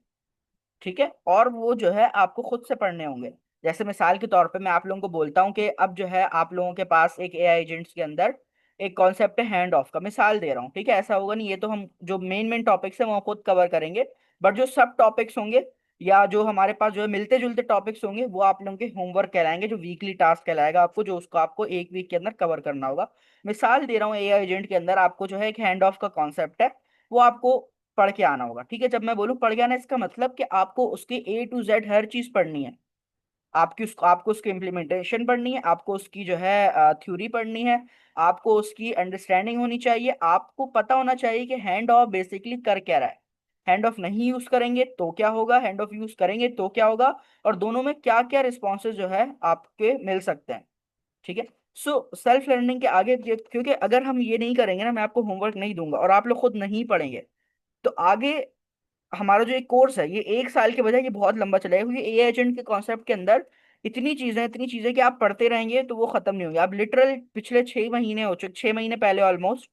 ठीक है, और वो जो है आपको खुद से पढ़ने होंगे। जैसे मिसाल के तौर पे मैं आप लोगों को बोलता हूँ कि अब जो है आप लोगों के पास एक एआई एजेंट्स के अंदर एक कॉन्सेप्ट है हैंड ऑफ का, मिसाल दे रहा हूँ, ठीक है, ऐसा होगा नहीं, ये तो हम जो मेन मेन टॉपिक्स है वो खुद कवर करेंगे, बट जो सब टॉपिक्स होंगे या जो हमारे पास जो है मिलते जुलते टॉपिक्स होंगे वो आप लोगों के होमवर्क कहलाएंगे, जो वीकली टास्क कहलाएगा आपको, जो उसको आपको एक वीक के अंदर कवर करना होगा। मिसाल दे रहा हूँ, एआई एजेंट के अंदर आपको जो है एक हैंड ऑफ का कॉन्सेप्ट है, वो आपको पढ़ के आना होगा। ठीक है, जब मैं बोलूँ पढ़ के आना इसका मतलब कि आपको उसके A to Z हर चीज पढ़नी है। आपको उसकी इम्प्लीमेंटेशन पढ़नी है, आपको उसकी जो है थ्योरी पढ़नी है, आपको उसकी अंडरस्टैंडिंग होनी चाहिए, आपको पता होना चाहिए कि हैंड ऑफ बेसिकली कर क्या रहा है, हैंड ऑफ नहीं यूज करेंगे तो क्या होगा, हैंड ऑफ यूज करेंगे तो क्या होगा, और दोनों में क्या क्या रिस्पॉन्सेज जो है आपके मिल सकते हैं। ठीक है, सो सेल्फ लर्निंग के आगे क्योंकि अगर हम ये नहीं करेंगे ना, मैं आपको होमवर्क नहीं दूंगा और आप लोग खुद नहीं पढ़ेंगे, तो आगे हमारा जो एक कोर्स है ये 1 साल के बजाय ये बहुत लंबा चलेगा, क्योंकि एआई एजेंट के कॉन्सेप्ट के अंदर इतनी चीजें कि आप पढ़ते रहेंगे तो वो खत्म नहीं होंगे। आप लिटरल पिछले 6 महीने हो चुके, 6 महीने पहले ऑलमोस्ट,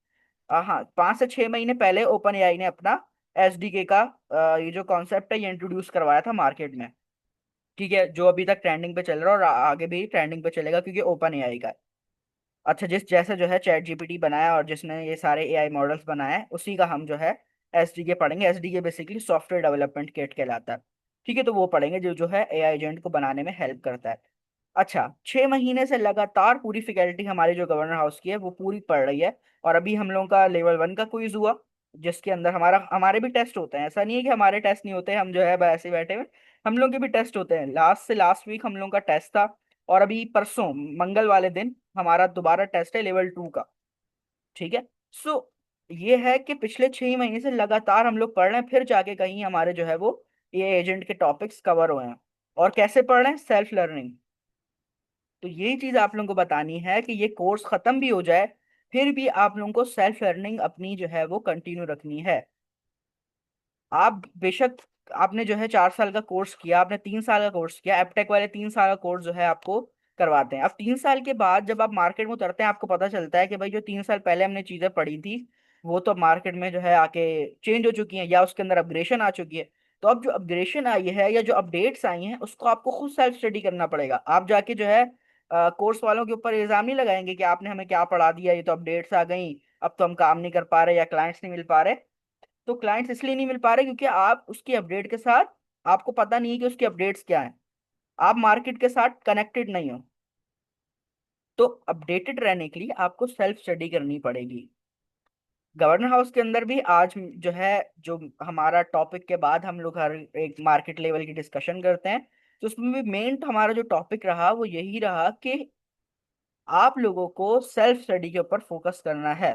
हाँ 5 से 6 महीने पहले ओपन एआई ने अपना एसडीके का ये जो कॉन्सेप्ट है ये इंट्रोड्यूस करवाया था मार्केट में। ठीक है, जो अभी तक ट्रेंडिंग पे चल रहा है और आगे भी ट्रेंडिंग पे चलेगा क्योंकि ओपन एआई का है। अच्छा, जिस जैसे जो है चैट जीपीटी बनाया और जिसने ये सारे एआई मॉडल्स बनाए हैं, उसी का हम जो है एसडीके पढ़ेंगे। SDK basically software development kit कहलाता है। ठीक है, तो वो पढ़ेंगे जो जो है एआई एजेंट को बनाने में हेल्प करता है। अच्छा, 6 महीने से लगातार पूरी फैकल्टी हमारी जो गवर्नर हाउस की है वो पूरी पढ़ रही है। और अभी हम लोगों का लेवल 1 का क्विज हुआ, जिसके अंदर हमारे भी टेस्ट होते हैं। ऐसा नहीं है कि हमारे टेस्ट नहीं होते, हम जो है बस ऐसे ही बैठे हुए, हम लोग के भी टेस्ट होते हैं। लास्ट से लास्ट वीक हम लोग का टेस्ट था, और अभी परसों मंगल वाले दिन हमारा दोबारा टेस्ट है लेवल 2 का। ठीक है। सो ये है कि पिछले 6 महीने से लगातार हम लोग पढ़ रहे हैं, फिर जाके कहीं हमारे जो है वो ये एजेंट के टॉपिक्स कवर हुए हैं। और कैसे पढ़ रहे हैं? Self learning. तो यही चीज आप लोगों को बतानी है कि ये कोर्स खत्म भी हो जाए, फिर भी आप लोगों को सेल्फ लर्निंग अपनी जो है वो कंटिन्यू रखनी है। आप बेशक, आपने जो है 4 साल का कोर्स किया, आपने 3 साल का कोर्स किया, एपटेक वाले 3 साल का कोर्स जो है आपको करवाते हैं। अब 3 साल के बाद जब आप मार्केट में उतरते हैं, आपको पता चलता है कि भाई जो 3 साल पहले हमने चीजें पढ़ी थी वो तो मार्केट में जो है आके चेंज हो चुकी हैं, या उसके अंदर अपग्रेडेशन आ चुकी है। तो अब जो अपग्रेडेशन आई है या जो अपडेट्स आई हैं उसको आपको खुद सेल्फ स्टडी करना पड़ेगा। आप जाके जो है कोर्स वालों के ऊपर इल्जाम नहीं लगाएंगे कि आपने हमें क्या पढ़ा दिया, ये तो अपडेट्स आ गई, अब तो हम काम नहीं कर पा रहे या क्लाइंट्स नहीं मिल पा रहे। तो क्लाइंट्स इसलिए नहीं मिल पा रहे क्योंकि आप उसकी अपडेट के साथ, आपको पता नहीं है कि उसकी अपडेट्स क्या है, आप मार्केट के साथ कनेक्टेड नहीं हो। तो अपडेटेड रहने के लिए आपको सेल्फ स्टडी करनी पड़ेगी। गवर्नर हाउस के अंदर भी आज जो है, जो हमारा टॉपिक के बाद हम लोग हर एक मार्केट लेवल की डिस्कशन करते हैं, तो उसमें भी मेन हमारा जो टॉपिक रहा वो यही रहा कि आप लोगों को सेल्फ स्टडी के ऊपर फोकस करना है।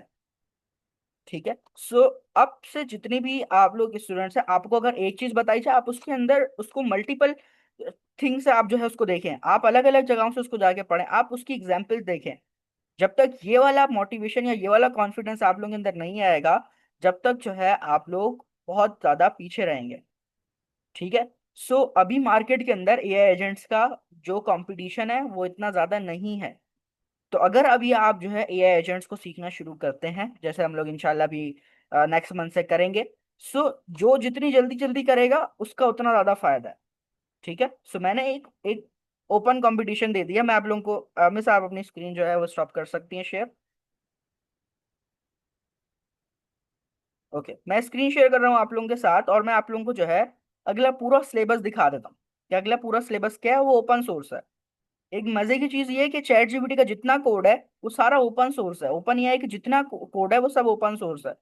ठीक है। सो अब से जितने भी आप लोग स्टूडेंट्स हैं, आपको अगर एक चीज बताई जाए, आप उसके अंदर उसको मल्टीपल थिंग्स से आप जो है उसको देखें, आप अलग अलग जगहों से उसको जाके पढ़ें, आप उसकी एग्जाम्पल देखें। जब तक ये वाला मोटिवेशन या ये वाला कॉन्फिडेंस आप लोगों के अंदर नहीं आएगा, जब तक जो है आप लोग बहुत ज्यादा पीछे रहेंगे। ठीक है। सो अभी मार्केट के अंदर एआई एजेंट्स का जो कंपटीशन है वो इतना ज्यादा नहीं है। तो अगर अभी आप जो है एआई एजेंट्स को सीखना शुरू करते हैं, जैसे हम लोग इंशाल्लाह भी नेक्स्ट मंथ से करेंगे, सो जो जितनी जल्दी जल्दी करेगा उसका उतना ज्यादा फायदा है। ठीक है। सो मैंने एक एक ओपन कंपटीशन दे दिया मैं आप लोगों को। मिस आप अपनी स्क्रीन जो है वो स्टॉप कर सकती हैं शेयर। ओके, मैं स्क्रीन शेयर कर रहा हूँ आप लोगों के साथ, और मैं आप लोगों को जो है अगला पूरा सिलेबस दिखा देता हूँ कि अगला पूरा सिलेबस क्या है। वो ओपन सोर्स है। एक मजे की चीज ये है कि चैट जीपीटी का जितना कोड है वो सारा ओपन सोर्स है। ओपन एआई का जितना कोड है वो सब ओपन सोर्स है।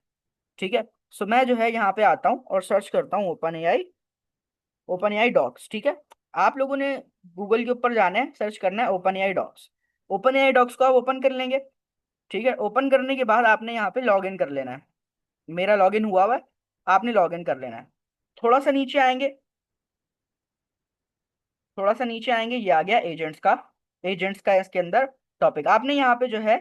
ठीक है। सो मैं जो है यहाँ पे आता हूँ और सर्च करता हूँ ओपन एआई डॉक्स। ठीक है। आप लोगों ने गूगल के ऊपर जाना है, सर्च करना है OpenAI docs. OpenAI docs को आप ओपन कर लेंगे। ठीक है। ओपन करने के बाद आपने यहाँ पे लॉग इन कर लेना है। मेरा लॉग इन हुआ है, आपने लॉग इन कर लेना है। थोड़ा सा नीचे आएंगे, थोड़ा सा नीचे आएंगे, ये आ गया एजेंट्स का इसके अंदर टॉपिक। आपने यहाँ पे जो है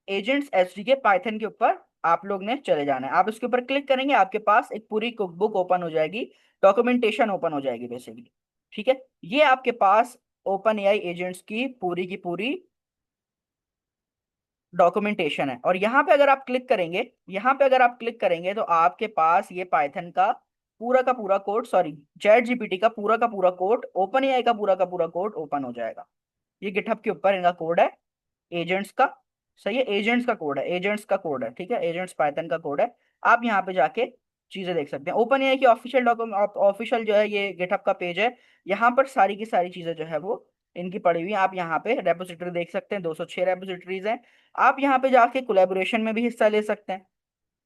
एजेंट्स एसडीके पाइथन के ऊपर आप लोग ने चले जाना है। आप इसके ऊपर क्लिक करेंगे, आपके पास एक पूरी कुकबुक ओपन हो जाएगी, डॉक्यूमेंटेशन ओपन हो जाएगी बेसिकली। ठीक है। ये आपके पास ओपन एआई एजेंट्स की पूरी डॉक्यूमेंटेशन है। और यहाँ पे अगर आप क्लिक करेंगे तो आपके पास ये पाइथन का पूरा कोड, सॉरी चैट जीपीटी का पूरा कोड, ओपन एआई का पूरा कोड ओपन हो जाएगा। ये गिटहब के ऊपर इनका कोड है एजेंट्स का। सही है, एजेंट्स का कोड है। ठीक है, एजेंट्स पाइथन का कोड है। आप यहाँ पे जाके चीजें देख सकते हैं। ओपन एआई की ऑफिशियल डॉक्यूमेंट, ऑफिशियल जो है ये गिटहब का पेज है। यहाँ पर सारी की सारी चीजें जो है वो इनकी पड़ी हुई है। आप यहाँ पे रेपोजिटरी देख सकते हैं, 206 रेपोजिटरीज हैं। आप यहाँ पे जाके कोलैबोरेशन में भी हिस्सा ले सकते हैं।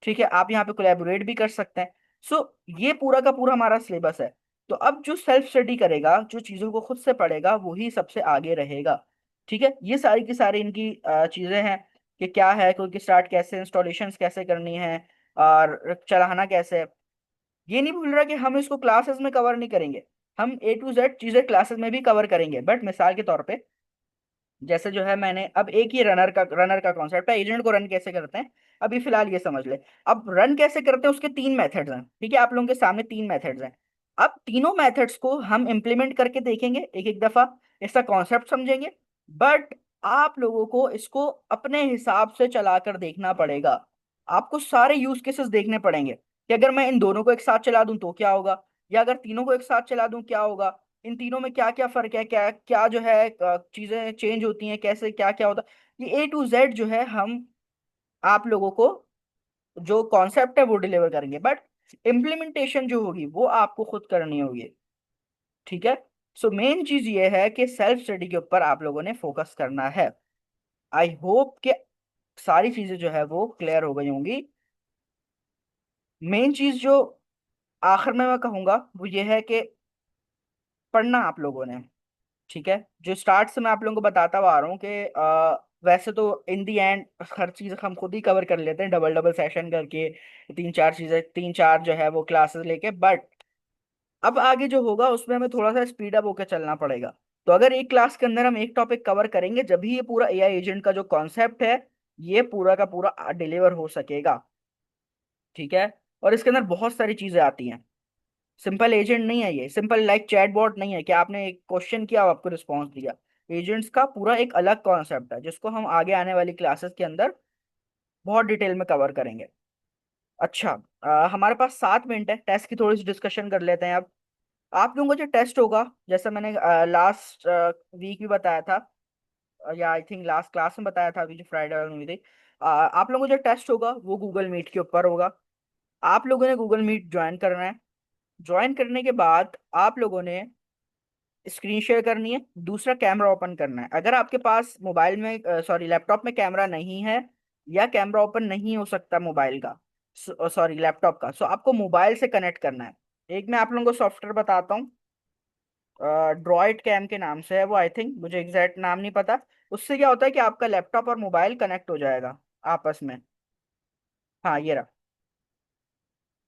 ठीक है, आप यहाँ पे कोलैबोरेट भी कर सकते हैं। सो ये पूरा का पूरा हमारा सिलेबस है। तो अब जो सेल्फ स्टडी करेगा, जो चीजों को खुद से पढ़ेगा, वही सबसे आगे रहेगा। ठीक है। ये सारी की सारी इनकी चीजें हैं कि क्या है, क्योंकि स्टार्ट कैसे, इंस्टॉलेशन कैसे करनी है और चलाना कैसे है। ये नहीं भूल रहा कि हम इसको क्लासेस में कवर नहीं करेंगे, हम A to Z चीजें क्लासेस में भी कवर करेंगे। बट मिसाल के तौर पे जैसे जो है मैंने अब एक ही रनर का कॉन्सेप्ट है, एजेंट को रन कैसे करते हैं अभी फिलहाल ये समझ ले। अब रन कैसे करते हैं उसके तीन मेथड्स हैं, ठीक है, आप लोगों के सामने तीन मेथड्स हैं। अब तीनों मेथड्स को हम इम्प्लीमेंट करके देखेंगे एक एक दफा, इसका कॉन्सेप्ट समझेंगे। बट आप लोगों को इसको अपने हिसाब से चलाकर देखना पड़ेगा। आपको सारे यूज केसेस देखने पड़ेंगे कि अगर मैं इन दोनों को एक साथ चला दूं तो क्या होगा, या अगर तीनों को एक साथ चला दूं क्या होगा, इन तीनों में क्या क्या फर्क है, क्या क्या जो है चीजें चेंज होती हैं, कैसे क्या क्या होता है। ये A to Z जो है हम आप लोगों को जो कॉन्सेप्ट है वो डिलीवर करेंगे, बट इम्प्लीमेंटेशन जो होगी वो आपको खुद करनी होगी। ठीक है। सो मेन चीज ये है कि सेल्फ स्टडी के ऊपर आप लोगों ने फोकस करना है। आई होप कि सारी चीजें जो है वो क्लियर हो गई होंगी। मेन चीज जो आखिर में मैं कहूंगा वो ये है कि पढ़ना आप लोगों ने, ठीक है, जो स्टार्ट से मैं आप लोगों को बताता हुआ आ रहा हूँ कि वैसे तो इन दी एंड हर चीज हम खुद ही कवर कर लेते हैं डबल डबल सेशन करके, तीन चार चीजें, तीन चार जो है वो क्लासेस लेके। बट अब आगे जो होगा उसमें हमें थोड़ा सा स्पीड अप होकर चलना पड़ेगा। तो अगर एक क्लास के अंदर हम एक टॉपिक कवर करेंगे जब भी ये पूरा AI एजेंट का जो कॉन्सेप्ट है ये पूरा का पूरा डिलीवर हो सकेगा। ठीक है। और इसके अंदर बहुत सारी चीजें आती हैं, सिंपल एजेंट नहीं है ये, सिंपल लाइक चैटबॉट नहीं है कि आपने एक क्वेश्चन किया और आपको रिस्पॉन्स दिया। एजेंट्स का पूरा एक अलग कॉन्सेप्ट है जिसको हम आगे आने वाली क्लासेस के अंदर बहुत डिटेल में कवर करेंगे। अच्छा, हमारे पास 7 मिनट है, टेस्ट की थोड़ी सी डिस्कशन कर लेते हैं अब। आप लोगों का जो टेस्ट होगा, जैसा मैंने लास्ट वीक भी बताया था, या आई थिंक लास्ट क्लास में बताया था, अभी जो फ्राइडे वाली हुई थी, आप लोगों को जो टेस्ट होगा वो गूगल मीट के ऊपर होगा। आप लोगों ने गूगल मीट ज्वाइन करना है। ज्वाइन करने के बाद आप लोगों ने स्क्रीन शेयर करनी है, दूसरा कैमरा ओपन करना है। अगर आपके पास मोबाइल में सॉरी लैपटॉप में कैमरा नहीं है या कैमरा ओपन नहीं हो सकता मोबाइल का, सॉरी लैपटॉप का, सो आपको मोबाइल से कनेक्ट करना है। एक मैं आप लोगों को सॉफ्टवेयर बताता हूँ, ड्रॉइड कैम के नाम से है वो, आई थिंक, मुझे एग्जैक्ट नाम नहीं पता। उससे क्या होता है कि आपका लैपटॉप और मोबाइल कनेक्ट हो जाएगा आपस में। हाँ ये रहा,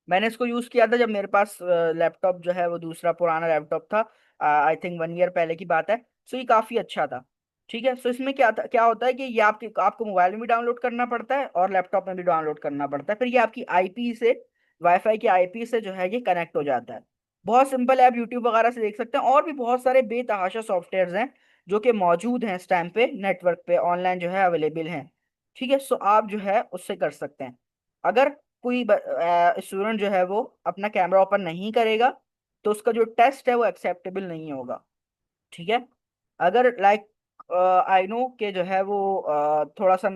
मैंने इसको यूज किया था जब मेरे पास लैपटॉप जो है वो दूसरा पुराना लैपटॉप था, आई थिंक 1 ईयर पहले की बात है। सो ये काफी अच्छा था। ठीक है। सो इसमें क्या होता है कि ये आपको मोबाइल में भी डाउनलोड करना पड़ता है और लैपटॉप में भी डाउनलोड करना पड़ता है, फिर ये आपकी IP से, वाईफाई की IP से जो है ये कनेक्ट हो जाता है। बहुत सिंपल है, आप यूट्यूब वगैरह से देख सकते हैं, और भी बहुत सारे बेतहाशा सॉफ्टवेयर हैं जो कि मौजूद हैं इस टाइम पे नेटवर्क पे, ऑनलाइन जो है अवेलेबल हैं। ठीक है। सो आप जो है उससे कर सकते हैं। अगर कोई स्टूडेंट जो है वो अपना कैमरा ओपन नहीं करेगा तो उसका जो टेस्ट है वो एक्सेप्टेबल नहीं होगा। ठीक है। अगर लाइक आई नो कि जो है वो थोड़ा सा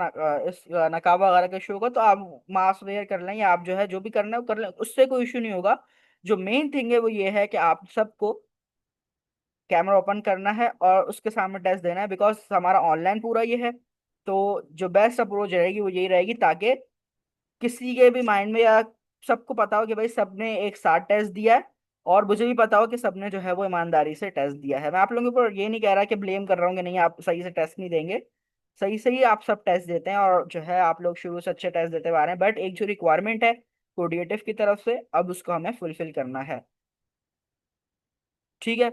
इस नकाब वगैरह का इशू होगा तो आप मास्क वेयर कर लें, या आप जो है जो भी करना है वो कर लें, उससे कोई इशू नहीं होगा। जो मेन थिंग है वो ये है कि आप सबको कैमरा ओपन करना है और उसके सामने टेस्ट देना है, बिकॉज हमारा ऑनलाइन पूरा ये है। तो जो बेस्ट अप्रोच रहेगी वो यही रहेगी, ताकि किसी के भी माइंड में, या सबको पता हो कि भाई सबने एक साथ टेस्ट दिया है, और मुझे भी पता हो कि सबने जो है वो ईमानदारी से टेस्ट दिया है। मैं आप लोगों के ऊपर ये नहीं कह रहा कि ब्लेम कर रहा हूँ कि नहीं आप सही से टेस्ट नहीं देंगे, सही सही आप सब टेस्ट देते हैं, और जो है आप लोग शुरू से अच्छे टेस्ट देते आ रहे हैं। बट एक जो रिक्वायरमेंट है कोऑर्डिनेटिव की तरफ से, अब उसको हमें फुलफिल करना है। ठीक है।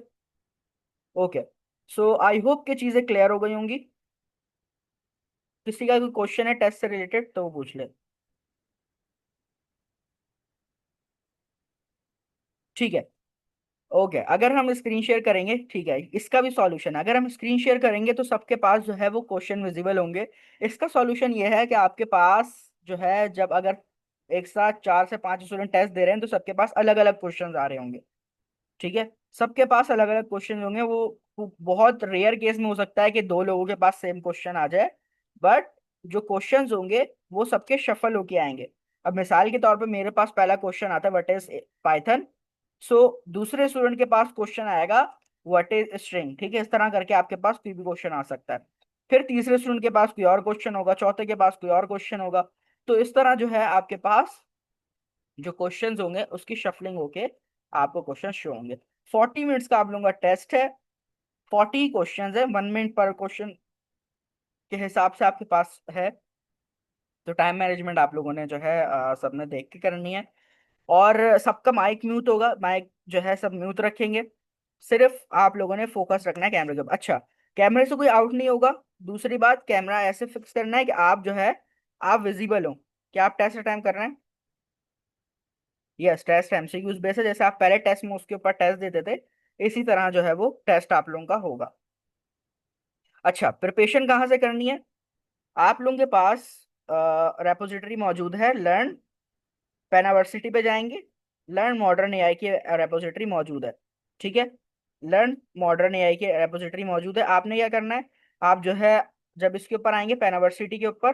ओके। सो आई होप कि चीज़ें क्लियर हो गई होंगी। किसी का कोई क्वेश्चन है टेस्ट से रिलेटेड तो वो पूछ ले। ठीक है। ओके, अगर हम स्क्रीन शेयर करेंगे, ठीक है, इसका भी सॉल्यूशन है। अगर हम स्क्रीन शेयर करेंगे तो सबके पास जो है वो क्वेश्चन विजिबल होंगे। इसका सॉल्यूशन ये है कि आपके पास जो है, जब अगर एक साथ 4 से 5 स्टूडेंट टेस्ट दे रहे हैं तो सबके पास अलग अलग क्वेश्चन आ रहे होंगे। ठीक है। सबके पास अलग अलग क्वेश्चन होंगे। वो बहुत रेयर केस में हो सकता है कि दो लोगों के पास सेम क्वेश्चन आ जाए, बट जो क्वेश्चंस होंगे वो सबके शफल होके आएंगे। अब मिसाल के तौर पे मेरे पास पहला क्वेश्चन आता है व्हाट इज पाइथन, सो दूसरे स्टूडेंट के पास क्वेश्चन आएगा व्हाट इज स्ट्रिंग। ठीक है, इस तरह करके आपके पास कोई भी क्वेश्चन आ सकता है। फिर तीसरे स्टूडेंट के पास कोई और क्वेश्चन होगा, चौथे के पास कोई और क्वेश्चन होगा। तो इस तरह जो है आपके पास जो क्वेश्चंस होंगे उसकी शफलिंग होके आपको क्वेश्चन शो होंगे। 40 मिनट्स का आप लोगों का टेस्ट है, 40 क्वेश्चंस है, 1 मिनट पर क्वेश्चन के हिसाब से आपके पास है। तो टाइम मैनेजमेंट आप लोगों ने जो है सबने देख के करनी है। और सबका माइक म्यूट होगा, माइक जो है सब म्यूट रखेंगे। सिर्फ आप लोगों ने फोकस रखना है कैमरे के ऊपर। अच्छा, कैमरे से कोई आउट नहीं होगा, दूसरी बात, कैमरा ऐसे फिक्स करना है कि आप जो है आप विजिबल हो। क्या आप टेस्ट टाइम कर रहे हैं? यस, टेस्ट एमसीक्यूज बेस है, जैसे आप पहले टेस्ट में उसके ऊपर टेस्ट देते थे, इसी तरह जो है वो टेस्ट आप लोगों का होगा। अच्छा, प्रिपरेशन कहाँ से करनी है? आप लोगों के पास रेपोजिटरी मौजूद है, लर्न पेनावर्सिटी पे जाएंगे। लर्न मॉडर्न एआई की रेपोजिटरी मौजूद है, ठीक है। लर्न मॉडर्न एआई की रेपोजिटरी मौजूद है। आपने क्या करना है, आप जो है जब इसके ऊपर आएंगे पेनावर्सिटी के ऊपर,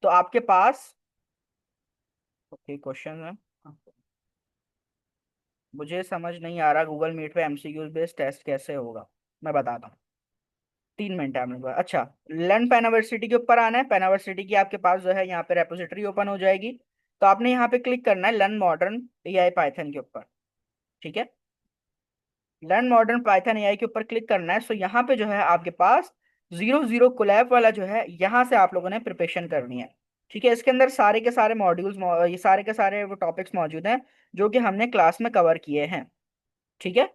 तो आपके पास ओके क्वेश्चन है। मुझे समझ नहीं आ रहा गूगल मीट पे एमसीक्यूज बेस्ड टेस्ट कैसे होगा, मैं बताता हूँ। 3 मिनट है मेरे पास। अच्छा, लर्न पेनावर्सिटी के ऊपर आना है। पेनावर्सिटी की आपके पास जो है यहाँ पे रेपोजिटरी ओपन हो जाएगी। तो आपने यहाँ पे क्लिक करना है लर्न मॉडर्न एआई पाइथन के ऊपर, ठीक है। लर्न मॉडर्न पाइथन एआई के ऊपर क्लिक करना है। सो यहाँ पे जो है आपके पास 00 कोलैब वाला जो है, यहाँ से आप लोगों ने प्रिपरेशन करनी है, ठीक है। इसके अंदर सारे के सारे मॉड्यूल्स, ये सारे के सारे वो टॉपिक्स मौजूद हैं जो कि हमने क्लास में कवर किए हैं, ठीक है।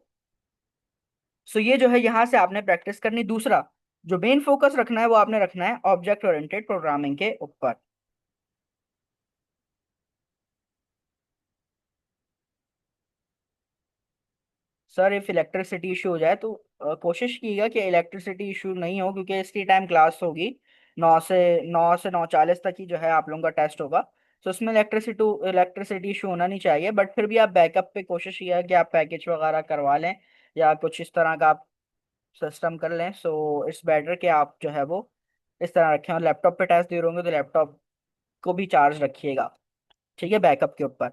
सो ये जो है यहाँ से आपने प्रैक्टिस करनी। दूसरा जो मेन फोकस रखना है वो आपने रखना है ऑब्जेक्ट ओरिएंटेड प्रोग्रामिंग के ऊपर। सर इफ इलेक्ट्रिसिटी इशू हो जाए तो कोशिश कीजिएगा कि इलेक्ट्रिसिटी इशू नहीं हो, क्योंकि इसकी टाइम क्लास होगी 9 से 9:40 तक ही जो है आप लोगों का टेस्ट होगा। तो उसमें इलेक्ट्रिसिटी इशू होना नहीं चाहिए, बट फिर भी आप बैकअप पे कोशिश कीजिएगा कि आप पैकेज वगैरह करवा लें या कुछ इस तरह का आप सिस्टम कर लें। सो इट्स बेटर कि आप जो है वो इस तरह रखें। और लैपटॉप पे टेस्ट दे रहे होंगे तो लैपटॉप को भी चार्ज रखिएगा, ठीक है, बैकअप के ऊपर।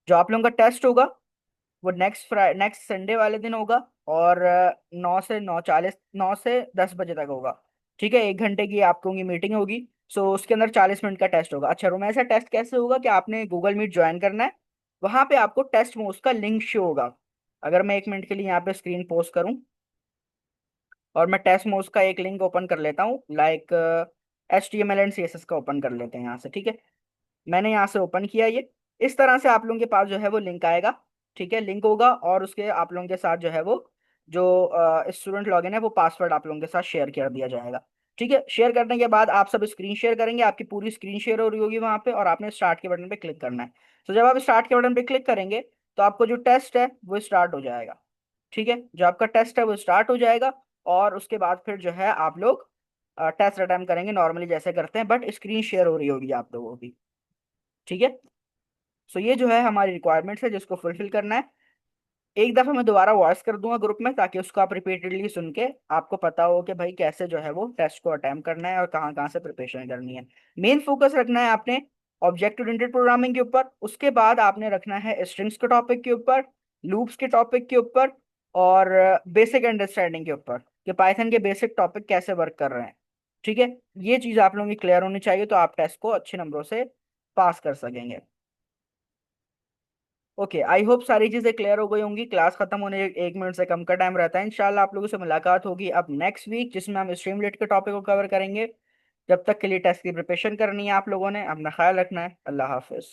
जो आप लोगों का टेस्ट होगा वो नेक्स्ट संडे वाले दिन होगा, और 9 से 10 बजे तक होगा, ठीक है। 1 घंटे की आप लोगों की मीटिंग होगी। सो उसके अंदर 40 मिनट का टेस्ट होगा। अच्छा, रूम ऐसा टेस्ट कैसे होगा कि आपने गूगल मीट ज्वाइन करना है, वहां पे आपको टेस्ट में उसका लिंक शो होगा। अगर मैं 1 मिनट के लिए यहाँ पे स्क्रीन पोस्ट करूँ और मैं टेस्ट मोड्स का एक लिंक ओपन कर लेता हूँ, लाइक HTML एंड CSS का ओपन कर लेते हैं यहाँ से, ठीक है। मैंने यहाँ से ओपन किया ये। इस तरह से आप लोगों के पास जो है वो लिंक आएगा, ठीक है, लिंक होगा, और उसके आप लोगों के साथ जो है वो जो स्टूडेंट लॉगिन है वो पासवर्ड आप लोगों के साथ शेयर कर दिया जाएगा, ठीक है। शेयर करने के बाद आप सब स्क्रीन शेयर करेंगे, आपकी पूरी स्क्रीन शेयर हो रही होगी वहां पे, और आपने स्टार्ट के बटन पे क्लिक करना है। तो जब आप स्टार्ट के बटन पे क्लिक करेंगे तो आपको जो टेस्ट है वो स्टार्ट हो जाएगा, ठीक है। जो आपका टेस्ट है वो स्टार्ट हो जाएगा, और उसके बाद फिर जो है आप लोग टेस्ट अटेम्प्ट करेंगे नॉर्मली जैसे करते हैं, बट स्क्रीन शेयर हो रही होगी आप लोगों की, ठीक है। सो ये जो है हमारी रिक्वायरमेंट्स है जिसको फुलफिल करना है। एक दफा मैं दोबारा वॉइस कर दूंगा ग्रुप में, ताकि उसको आप रिपीटेडली सुन के आपको पता हो कि भाई कैसे जो है वो टेस्ट को अटेम्प्ट करना है और कहाँ कहाँ से प्रिपरेशन करनी है। मेन फोकस रखना है आपने ऑब्जेक्ट ओरिएंटेड प्रोग्रामिंग के ऊपर। उसके बाद आपने रखना है स्ट्रिंग्स के टॉपिक के ऊपर, लूप्स के टॉपिक के ऊपर, और बेसिक अंडरस्टैंडिंग के ऊपर कि पाइथन के बेसिक टॉपिक कैसे वर्क कर रहे हैं, ठीक है। ये चीज़ आप लोगों की क्लियर होनी चाहिए, तो आप टेस्ट को अच्छे नंबरों से पास कर सकेंगे। ओके, आई होप सारी चीजें क्लियर हो गई होंगी। क्लास खत्म होने 1 मिनट से कम का टाइम रहता है। इंशाल्लाह आप लोगों से मुलाकात होगी अब नेक्स्ट वीक, जिसमें हम स्ट्रीमलेट के टॉपिक को कवर करेंगे। जब तक के लिए टेस्ट की प्रिपरेशन करनी है आप लोगों ने, अपना ख्याल रखना है। अल्लाह हाफिज।